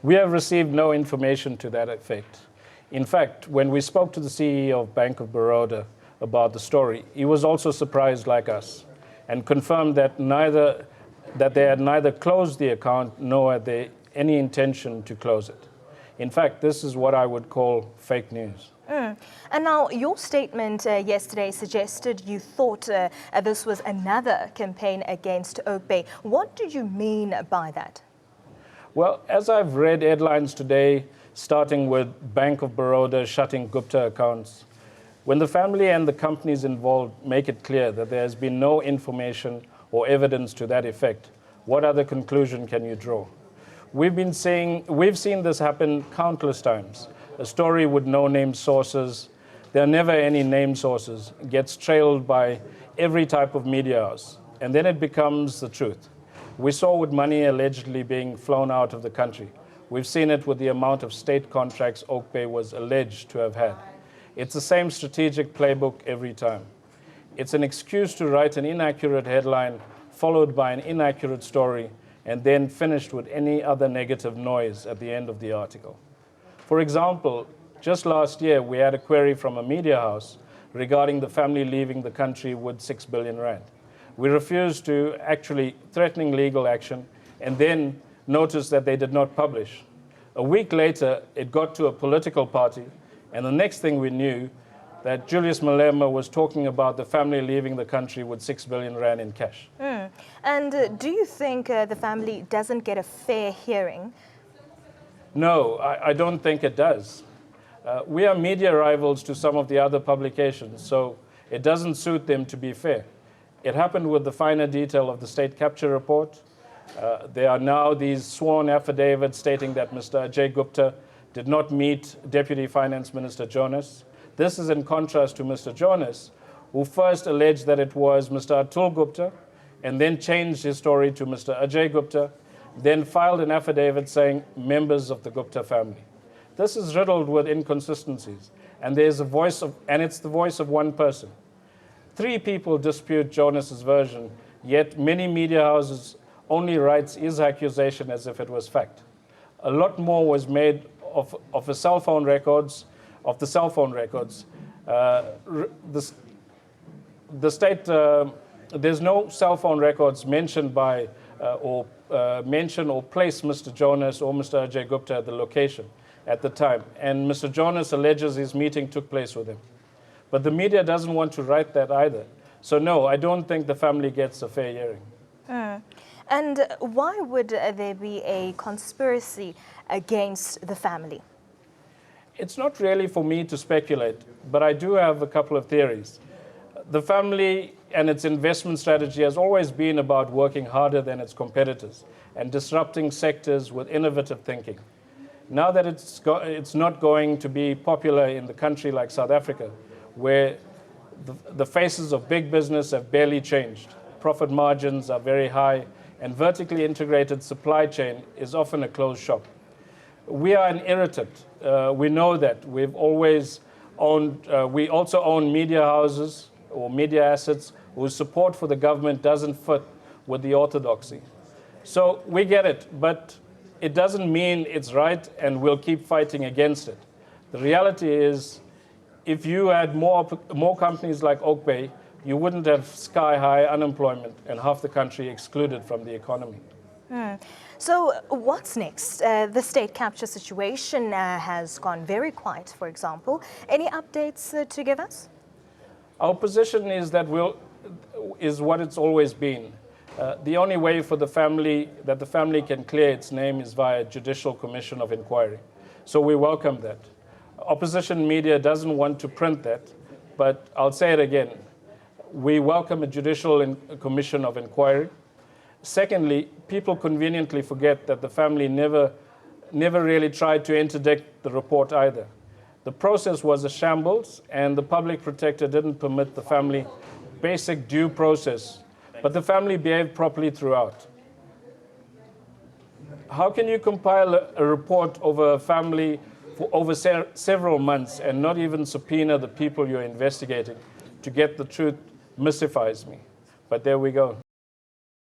We have received no information to that effect. In fact, when we spoke to the CEO of Bank of Baroda about the story, he was also surprised like us and confirmed that they had neither closed the account nor had they any intention to close it. In fact, this is what I would call fake news. And now, your statement yesterday suggested you thought this was another campaign against Oak Bay. What do you mean by that? Well, as I've read headlines today, starting with Bank of Baroda shutting Gupta accounts, when the family and the companies involved make it clear that there has been no information or evidence to that effect, what other conclusion can you draw? We've seen this happen countless times. A story with no named sources, there are never any named sources, gets trailed by every type of media house, and then it becomes the truth. We saw with money allegedly being flown out of the country. We've seen it with the amount of state contracts Oak Bay was alleged to have had. It's the same strategic playbook every time. It's an excuse to write an inaccurate headline, followed by an inaccurate story, and then finished with any other negative noise at the end of the article. For example, just last year, we had a query from a media house regarding the family leaving the country with 6 billion rand. We refused to, actually threatening legal action, and then noticed that they did not publish. A week later, it got to a political party, and the next thing we knew, that Julius Malema was talking about the family leaving the country with 6 billion rand in cash. And do you think the family doesn't get a fair hearing? No, I don't think it does. We are media rivals to some of the other publications, so it doesn't suit them to be fair. It happened with the finer detail of the state capture report. There are now these sworn affidavits stating that Mr. Ajay Gupta did not meet Deputy Finance Minister Jonas. This is in contrast to Mr. Jonas, who first alleged that it was Mr. Atul Gupta and then changed his story to Mr. Ajay Gupta, then filed an affidavit saying members of the Gupta family. This is riddled with inconsistencies, and it's the voice of one person. 3 people dispute Jonas's version, yet many media houses only writes his accusation as if it was fact. A lot more was made of the cell phone records. There's no cell phone records mentioned by or place Mr. Jonas or Mr. Ajay Gupta at the location at the time. And Mr. Jonas alleges his meeting took place with him. But the media doesn't want to write that either. So no, I don't think the family gets a fair hearing. And why would there be a conspiracy against the family? It's not really for me to speculate, but I do have a couple of theories. The family and its investment strategy has always been about working harder than its competitors and disrupting sectors with innovative thinking. Now that it's not going to be popular in the country like South Africa, where the faces of big business have barely changed, profit margins are very high, and vertically integrated supply chain is often a closed shop. We are an irritant. We know that. We've always owned, we also own media houses or media assets whose support for the government doesn't fit with the orthodoxy. So we get it, but it doesn't mean it's right, and we'll keep fighting against it. The reality is, if you had more companies like Oak Bay, you wouldn't have sky-high unemployment and half the country excluded from the economy. So what's next? The state capture situation has gone very quiet, for example. Any updates to give us? Our position is that is what it's always been. The only way for the family can clear its name is via Judicial Commission of Inquiry. So we welcome that. Opposition media doesn't want to print that, but I'll say it again. We welcome a Judicial Commission of Inquiry. Secondly, people conveniently forget that the family never really tried to interdict the report either. The process was a shambles, and the public protector didn't permit the family basic due process, but the family behaved properly throughout. How can you compile a report over a family for over several months and not even subpoena the people you're investigating to get the truth? Mystifies me. But there we go.